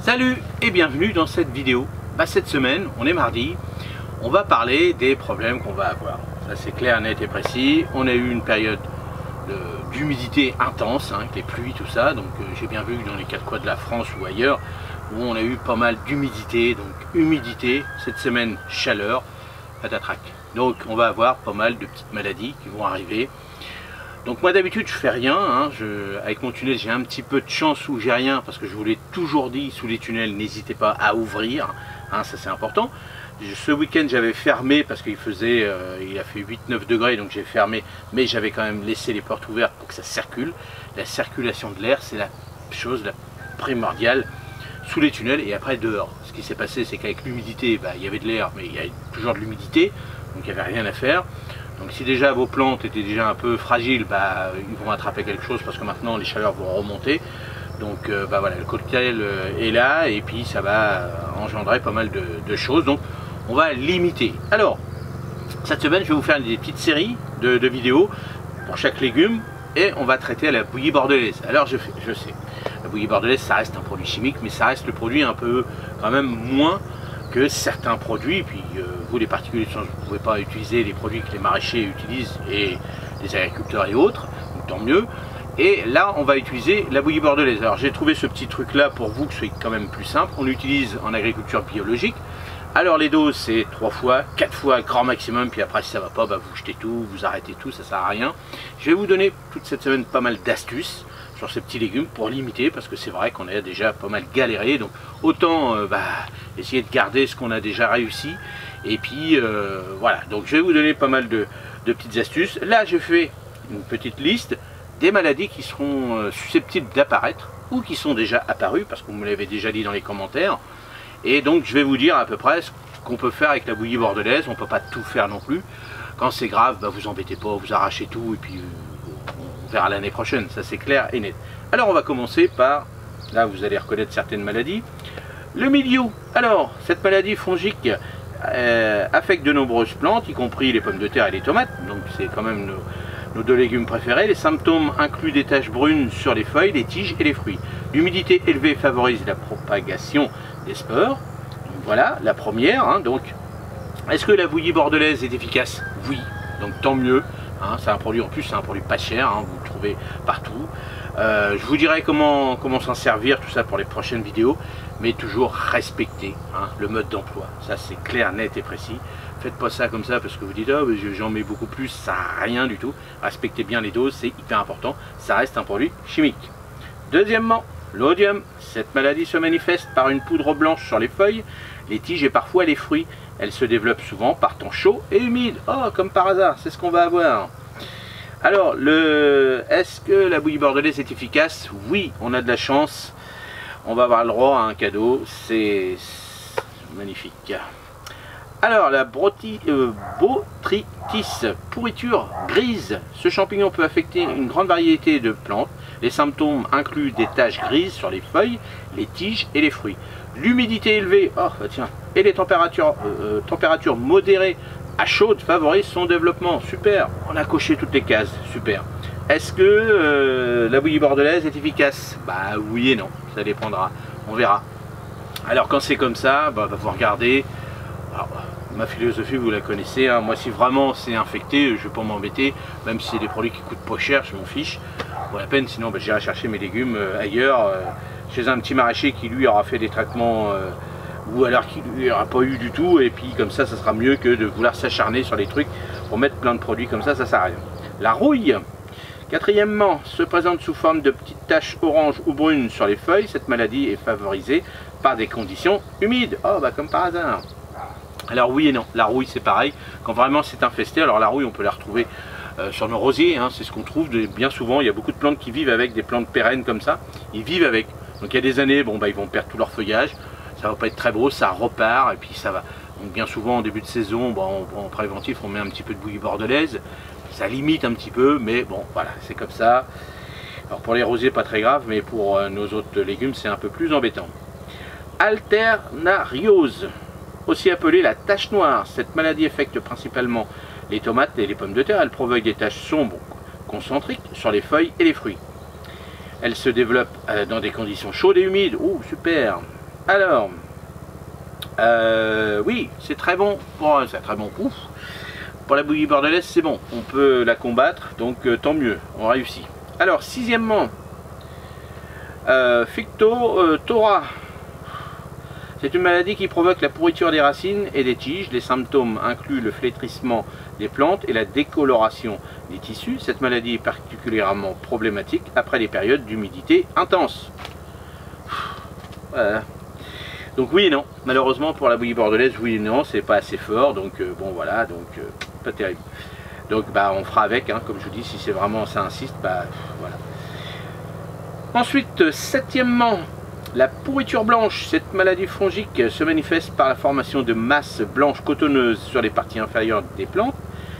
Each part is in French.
Salut et bienvenue dans cette vidéo. Cette semaine, on est mardi, on va parler des problèmes qu'on va avoir. Ça c'est clair, net et précis. On a eu une période d'humidité intense, avec les pluies, tout ça. Donc j'ai bien vu que dans les quatre coins de la France ou ailleurs, où on a eu pas mal d'humidité. Donc humidité, cette semaine chaleur, patatrac. Donc on va avoir pas mal de petites maladies qui vont arriver. Donc moi d'habitude je fais rien, avec mon tunnel j'ai un petit peu de chance où j'ai rien parce que je vous l'ai toujours dit, sous les tunnels n'hésitez pas à ouvrir, ça c'est important. Ce week-end j'avais fermé parce qu'il faisait, il a fait 8-9 degrés donc j'ai fermé, mais j'avais quand même laissé les portes ouvertes pour que ça circule. La circulation de l'air c'est la chose la primordiale sous les tunnels et après dehors. Ce qui s'est passé c'est qu'avec l'humidité, il y avait de l'air mais il y avait toujours de l'humidité, donc il n'y avait rien à faire. Donc si déjà vos plantes étaient déjà un peu fragiles, ils vont attraper quelque chose parce que maintenant les chaleurs vont remonter. Donc voilà, le cocktail est là et puis ça va engendrer pas mal de choses. Donc on va limiter. Alors, cette semaine je vais vous faire des petites séries de vidéos pour chaque légume et on va traiter à la bouillie bordelaise. Alors je sais, la bouillie bordelaise ça reste un produit chimique mais ça reste le produit un peu quand même moins que certains produits, puis vous les particuliers, vous ne pouvez pas utiliser les produits que les maraîchers utilisent et les agriculteurs et autres, donc tant mieux. Et là on va utiliser la bouillie bordelaise. Alors j'ai trouvé ce petit truc là pour vous que ce soit quand même plus simple. On l'utilise en agriculture biologique. Alors les doses c'est 3 fois, 4 fois grand maximum, puis après si ça va pas, vous jetez tout, vous arrêtez tout, ça sert à rien. Je vais vous donner toute cette semaine pas mal d'astuces sur ces petits légumes pour limiter, parce que c'est vrai qu'on a déjà pas mal galéré, donc autant essayer de garder ce qu'on a déjà réussi. Et puis voilà, donc je vais vous donner pas mal de petites astuces. Là j'ai fait une petite liste des maladies qui seront susceptibles d'apparaître ou qui sont déjà apparues, parce que vous me l'avez déjà dit dans les commentaires. Et donc je vais vous dire à peu près ce qu'on peut faire avec la bouillie bordelaise. On ne peut pas tout faire non plus. Quand c'est grave, vous embêtez pas, vous arrachez tout et puis on verra l'année prochaine, ça c'est clair et net. Alors on va commencer par, là vous allez reconnaître certaines maladies. Le mildiou. Alors cette maladie fongique affecte de nombreuses plantes, y compris les pommes de terre et les tomates, donc c'est quand même nos deux légumes préférés. Les symptômes incluent des taches brunes sur les feuilles, les tiges et les fruits. L'humidité élevée favorise la propagation des spores. Donc voilà la première. Donc est-ce que la bouillie bordelaise est efficace? Oui, donc tant mieux. C'est un produit en plus, c'est un produit pas cher, vous le trouvez partout. Je vous dirai comment s'en servir, tout ça pour les prochaines vidéos, mais toujours respecter le mode d'emploi. Ça c'est clair, net et précis. Faites pas ça comme ça parce que vous dites j'en mets beaucoup plus, ça n'a rien du tout. Respectez bien les doses, c'est hyper important. Ça reste un produit chimique. Deuxièmement, l'oïdium. Cette maladie se manifeste par une poudre blanche sur les feuilles, les tiges et parfois les fruits. Elle se développe souvent par temps chaud et humide. Oh, comme par hasard, c'est ce qu'on va avoir. Alors, est-ce que la bouillie bordelaise est efficace? Oui, on a de la chance. On va avoir le droit à un cadeau. C'est magnifique. Alors, la botrytis, pourriture grise. Ce champignon peut affecter une grande variété de plantes. Les symptômes incluent des taches grises sur les feuilles, les tiges et les fruits. L'humidité élevée, et les températures modérées à chaudes favorisent son développement. Super, on a coché toutes les cases, super. Est-ce que la bouillie bordelaise est efficace? Oui et non, ça dépendra, on verra. Alors quand c'est comme ça, vous regardez. Alors, ma philosophie vous la connaissez, moi si vraiment c'est infecté, je ne vais pas m'embêter, même si c'est des produits qui coûtent pas cher, je m'en fiche. Pour la peine, sinon j'irai chercher mes légumes ailleurs, chez un petit maraîcher qui lui aura fait des traitements ou alors qui lui aura pas eu du tout, et puis comme ça sera mieux que de vouloir s'acharner sur les trucs pour mettre plein de produits comme ça sert à rien. La rouille. Quatrièmement, se présente sous forme de petites taches oranges ou brunes sur les feuilles. Cette maladie est favorisée par des conditions humides. Comme par hasard. Alors oui et non, la rouille c'est pareil, quand vraiment c'est infesté. Alors la rouille on peut la retrouver sur nos rosiers, c'est ce qu'on trouve bien souvent. Il y a beaucoup de plantes qui vivent avec, des plantes pérennes comme ça, ils vivent avec. Donc il y a des années, ils vont perdre tout leur feuillage, ça va pas être très beau, ça repart et puis ça va. Donc bien souvent en début de saison, en préventif on met un petit peu de bouillie bordelaise, ça limite un petit peu, mais voilà, c'est comme ça. Alors pour les rosiers pas très grave, mais pour nos autres légumes c'est un peu plus embêtant. Alternariose, aussi appelée la tache noire. Cette maladie affecte principalement les tomates et les pommes de terre. Elle provoque des taches sombres concentriques sur les feuilles et les fruits. Elle se développe dans des conditions chaudes et humides. Oh, super! Alors, oui, c'est très bon. C'est très bon. Ouf. Pour la bouillie bordelaise, c'est bon. On peut la combattre, donc tant mieux. On réussit. Alors, sixièmement, Phytophthora. C'est une maladie qui provoque la pourriture des racines et des tiges. Les symptômes incluent le flétrissement des plantes et la décoloration des tissus. Cette maladie est particulièrement problématique après les périodes d'humidité intense. Voilà. Donc oui et non. Malheureusement pour la bouillie bordelaise, oui et non, c'est pas assez fort. Donc bon voilà, donc pas terrible. Donc bah on fera avec, hein, comme je vous dis, si c'est vraiment ça insiste, bah voilà. Ensuite, septièmement, la pourriture blanche. Cette maladie fongique se manifeste par la formation de masses blanches cotonneuses sur les parties inférieures des plantes.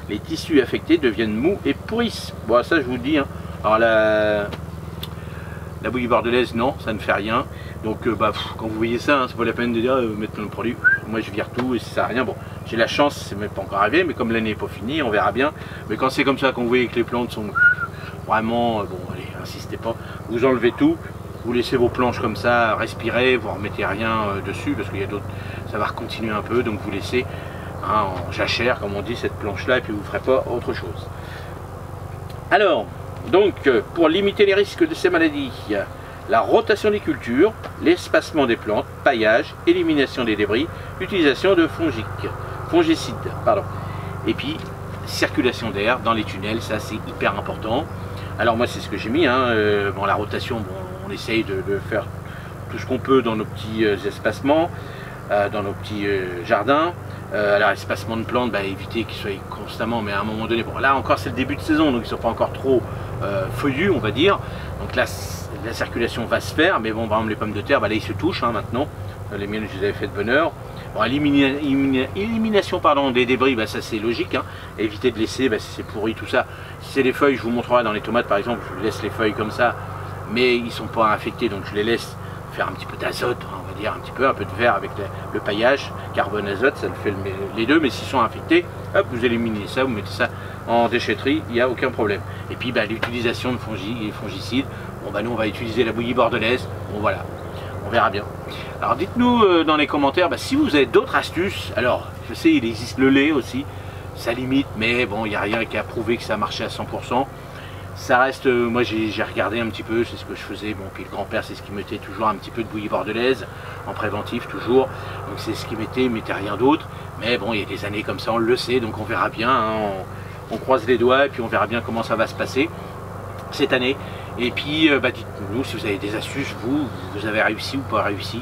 Les tissus affectés deviennent mous et pourrissent. Bon, ça je vous le dis. Hein. Alors la bouillie bordelaise, non, ça ne fait rien. Donc quand vous voyez ça, hein, c'est pas la peine de dire mettre le produit. Moi je vire tout et ça sert à rien. Bon, j'ai la chance, c'est même pas encore arrivé, mais comme l'année n'est pas finie, on verra bien. Mais quand c'est comme ça, quand vous voyez que les plantes sont vraiment, bon allez, insistez pas, vous enlevez tout. Vous laissez vos planches comme ça respirer, vous ne remettez rien dessus parce qu'il y a d'autres, ça va continuer un peu, donc vous laissez hein, en jachère comme on dit cette planche là et puis vous ne ferez pas autre chose. Alors, donc pour limiter les risques de ces maladies, la rotation des cultures, l'espacement des plantes, paillage, élimination des débris, utilisation de fongicides, et puis circulation d'air dans les tunnels, ça c'est hyper important. Alors moi c'est ce que j'ai mis, hein, bon la rotation, bon, on essaye de faire tout ce qu'on peut dans nos petits espacements, dans nos petits jardins. Alors espacement de plantes, bah, éviter qu'ils soient constamment, mais à un moment donné, bon là encore c'est le début de saison, donc ils ne sont pas encore trop feuillus on va dire. Donc là la circulation va se faire, mais bon par exemple les pommes de terre, bah, là ils se touchent hein, maintenant. Les miennes je les avais fait de bonne heure. Bon, élimination pardon, des débris, bah, ça c'est logique, hein. Éviter de laisser, bah, si c'est pourri tout ça. Si c'est les feuilles, je vous montrerai dans les tomates par exemple, je laisse les feuilles comme ça, mais ils ne sont pas infectés, donc je les laisse faire un petit peu d'azote, on va dire un peu de verre avec le paillage, carbone azote, ça le fait les deux, mais s'ils sont infectés, hop, vous éliminez ça, vous mettez ça en déchetterie, il n'y a aucun problème. Et puis bah, l'utilisation de fongicides, bon bah nous on va utiliser la bouillie bordelaise, bon voilà, on verra bien. Alors dites-nous dans les commentaires bah, si vous avez d'autres astuces. Alors je sais il existe le lait aussi, ça limite, mais bon il n'y a rien qui a prouvé que ça marchait à 100%. Ça reste, moi j'ai regardé un petit peu, c'est ce que je faisais, bon puis le grand-père c'est ce qu'il mettait toujours un petit peu de bouillie bordelaise, en préventif toujours, donc c'est ce qu'il mettait, il mettait rien d'autre, mais bon il y a des années comme ça on le sait, donc on verra bien, hein, on croise les doigts et puis on verra bien comment ça va se passer cette année. Et puis bah, dites-nous si vous avez des astuces, vous avez réussi ou pas réussi,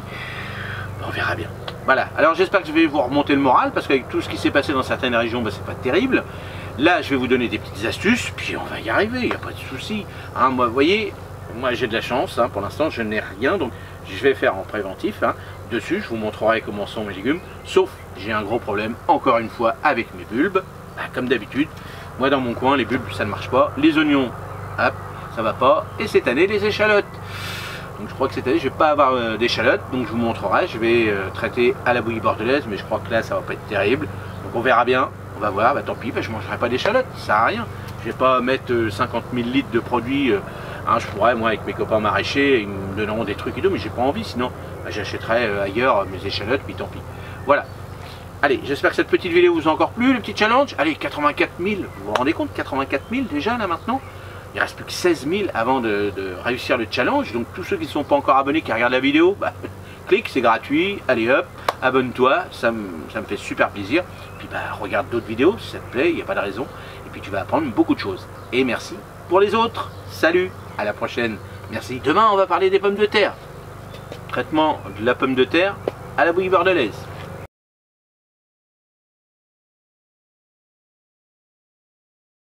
on verra bien. Voilà, alors j'espère que je vais vous remonter le moral, parce qu'avec tout ce qui s'est passé dans certaines régions, bah, c'est pas terrible. Là, je vais vous donner des petites astuces, puis on va y arriver, il n'y a pas de souci. Hein, moi, vous voyez, moi j'ai de la chance, hein, pour l'instant je n'ai rien, donc je vais faire en préventif. Hein. Dessus, je vous montrerai comment sont mes légumes, sauf j'ai un gros problème, encore une fois, avec mes bulbes. Bah, comme d'habitude, moi dans mon coin, les bulbes, ça ne marche pas. Les oignons, hop, ça va pas. Et cette année, les échalotes. Donc je crois que cette année, je ne vais pas avoir d'échalotes, donc je vous montrerai. Je vais traiter à la bouillie bordelaise, mais je crois que là, ça va pas être terrible. Donc on verra bien. On va voir, bah, tant pis, bah, je ne mangerai pas d'échalotes, ça sert à rien. Je vais pas mettre 50 000 litres de produits. Hein, je pourrais, moi, avec mes copains maraîchers, ils me donneront des trucs et tout, mais j'ai pas envie, sinon bah, j'achèterai ailleurs mes échalotes, puis tant pis. Voilà. Allez, j'espère que cette petite vidéo vous a encore plu, le petit challenge. Allez, 84 000, vous vous rendez compte, 84 000 déjà là maintenant. Il ne reste plus que 16 000 avant de réussir le challenge. Donc tous ceux qui ne sont pas encore abonnés, qui regardent la vidéo, bah, clique, c'est gratuit. Allez hop, abonne-toi, ça me fait super plaisir. Puis bah, regarde d'autres vidéos si ça te plaît, il n'y a pas de raison. Et puis tu vas apprendre beaucoup de choses. Et merci pour les autres. Salut, à la prochaine. Merci. Demain, on va parler des pommes de terre. Traitement de la pomme de terre à la bouillie bordelaise.